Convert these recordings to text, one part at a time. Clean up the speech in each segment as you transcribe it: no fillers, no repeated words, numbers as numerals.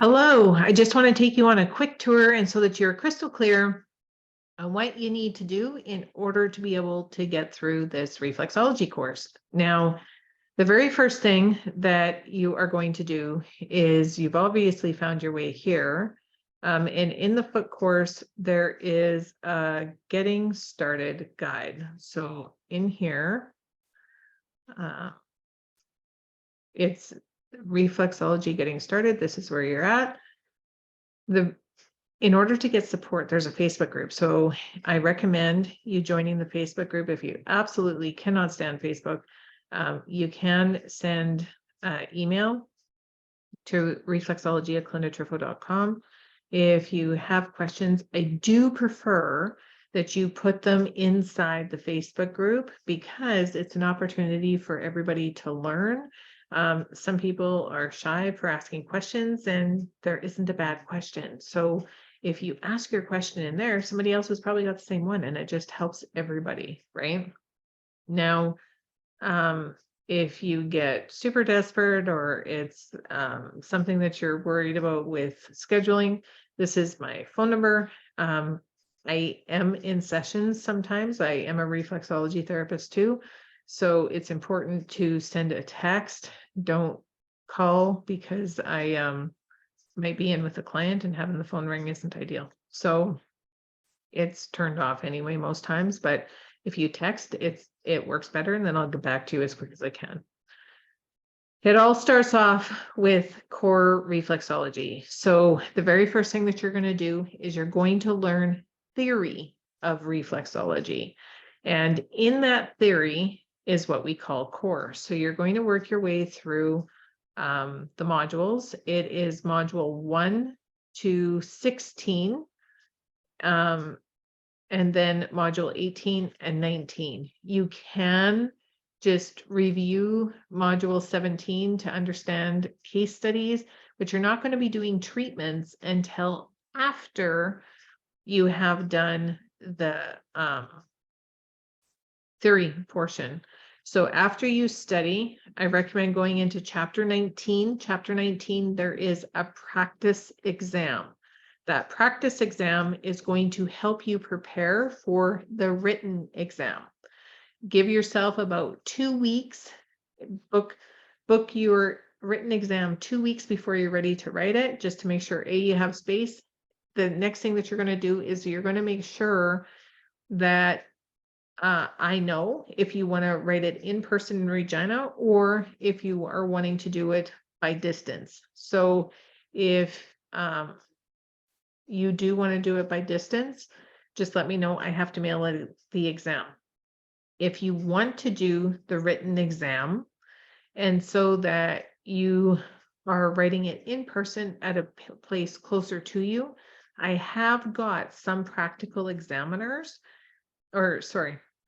Hello, I just want to take you on a quick tour and so that you're crystal clear on what you need to do in order to be able to get through this reflexology course. Now, the very first thing that you are going to do is you've obviously found your way here. And in the foot course, there is a getting started guide. So in here, it's reflexology getting started. This is where you're at. In order to get support, there's a Facebook group. So I recommend you joining the Facebook group. If you absolutely cannot stand Facebook, you can send email to reflexology@clinitrifo.com. If you have questions, I do prefer that you put them inside the Facebook group because it's an opportunity for everybody to learn. Some people are shy for asking questions, and there isn't a bad question. So if you ask your question in there, somebody else has probably got the same one, and it just helps everybody, right? Now, if you get super desperate or it's something that you're worried about with scheduling, this is my phone number. I am in sessions sometimes. I am a reflexology therapist too. So it's important to send a text. Don't call because I might be in with a client and having the phone ring isn't ideal. So it's turned off anyway most times, but if you text, it works better, and then I'll get back to you as quick as I can. It all starts off with core reflexology. So the very first thing that you're going to do is you're going to learn theory of reflexology. And in that theory is what we call core. So you're going to work your way through the modules. It is module 1 to 16. And then module 18 and 19. You can just review module 17 to understand case studies, but you're not going to be doing treatments until after you have done the theory portion. So after you study, I recommend going into chapter 19. Chapter 19, there is a practice exam. That practice exam is going to help you prepare for the written exam. Give yourself about 2 weeks. Book your written exam 2 weeks before you're ready to write it, just to make sure you have space. The next thing that you're going to do is you're going to make sure that I know if you want to write it in person in Regina or if you are wanting to do it by distance. So if you do want to do it by distance, just let me know. I have to mail it the exam. If you want to do the written exam, and so that you are writing it in person at a place closer to you, I have got some practical examiners,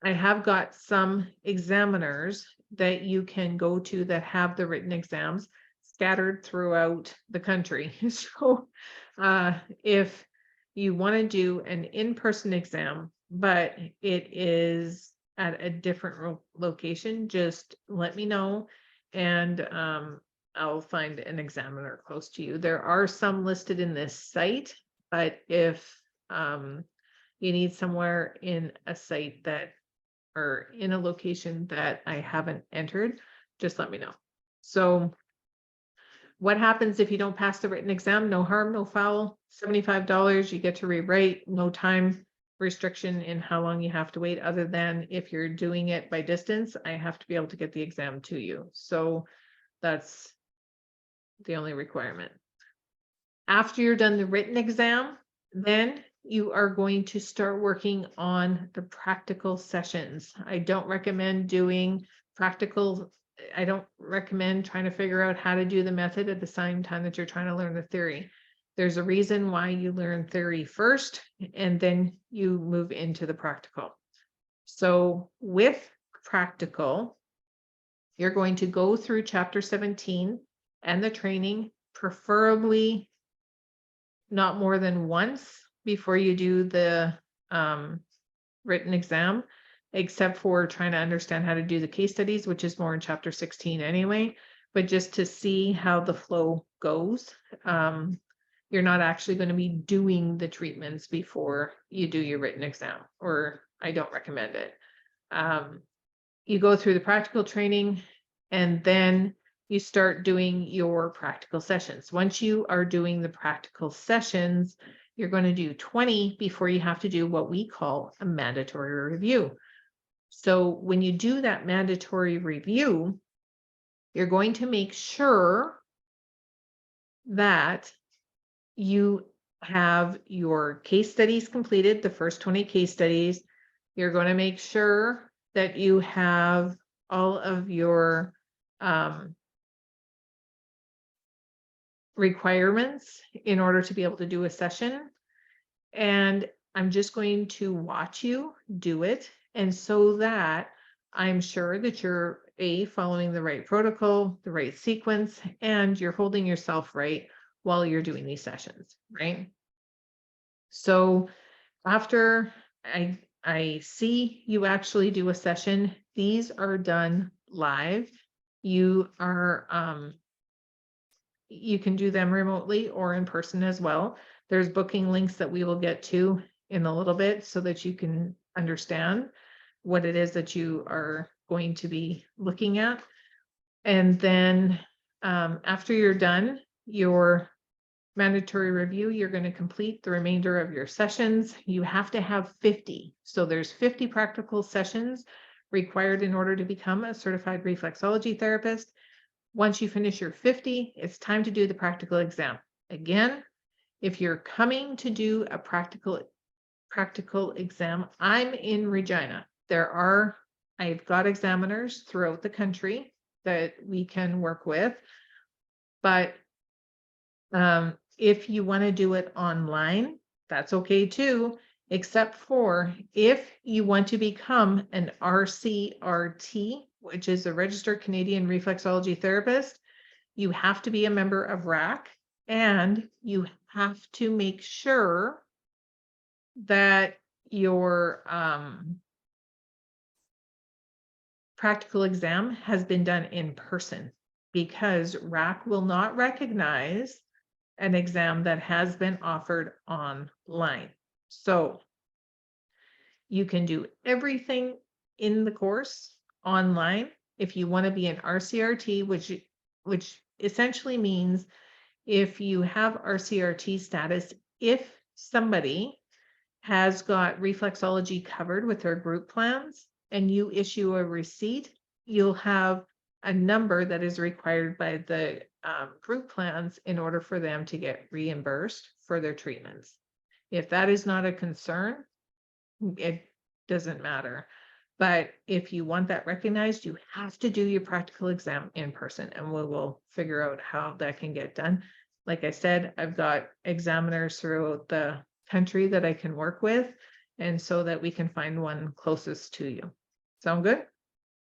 I have got some examiners that you can go to that have the written exams scattered throughout the country. So if you want to do an in-person exam, but it is at a different location, just let me know, and I'll find an examiner close to you. There are some listed in this site, but if you need somewhere in a site that, or in a location that I haven't entered, just let me know. So what happens if you don't pass the written exam? No harm, no foul. $75, you get to rewrite, no time restriction in how long you have to wait, other than if you're doing it by distance, I have to be able to get the exam to you. So that's the only requirement. After you're done the written exam, then you are going to start working on the practical sessions. I don't recommend doing practical. I don't recommend trying to figure out how to do the method at the same time that you're trying to learn the theory. There's a reason why you learn theory first, and then you move into the practical. So with practical, you're going to go through chapter 17 and the training, preferably not more than once before you do the written exam, except for trying to understand how to do the case studies, which is more in chapter 16 anyway. but just to see how the flow goes. You're not actually going to be doing the treatments before you do your written exam, or I don't recommend it. You go through the practical training and then you start doing your practical sessions. Once you are doing the practical sessions, you're going to do 20 before you have to do what we call a mandatory review. So when you do that mandatory review, you're going to make sure that you have your case studies completed, the first 20 case studies. You're going to make sure that you have all of your requirements in order to be able to do a session. And I'm just going to watch you do it. And so that I'm sure that you're following the right protocol, the right sequence, and you're holding yourself right while you're doing these sessions, right? So after I see you actually do a session, these are done live. You are you can do them remotely or in person as well. There's booking links that we will get to in a little bit so that you can understand what it is that you are going to be looking at. And then after you're done your mandatory review, you're going to complete the remainder of your sessions. You have to have 50. So there's 50 practical sessions required in order to become a certified reflexology therapist. Once you finish your 50, it's time to do the practical exam. Again, if you're coming to do a practical exam, I'm in Regina. I've got examiners throughout the country that we can work with, but if you want to do it online, that's okay too, except for if you want to become an RCRT, which is a registered Canadian reflexology therapist, you have to be a member of RAC, and you have to make sure that your practical exam has been done in person, because RAC will not recognize an exam that has been offered online. So you can do everything in the course online. If you want to be an RCRT, which essentially means if you have RCRT status, if somebody has got reflexology covered with their group plans and you issue a receipt, you'll have a number that is required by the group plans in order for them to get reimbursed for their treatments. If that is not a concern, it doesn't matter. But if you want that recognized, you have to do your practical exam in person, and we will figure out how that can get done. Like I said, I've got examiners throughout the country that I can work with, and so that we can find one closest to you. Sound good?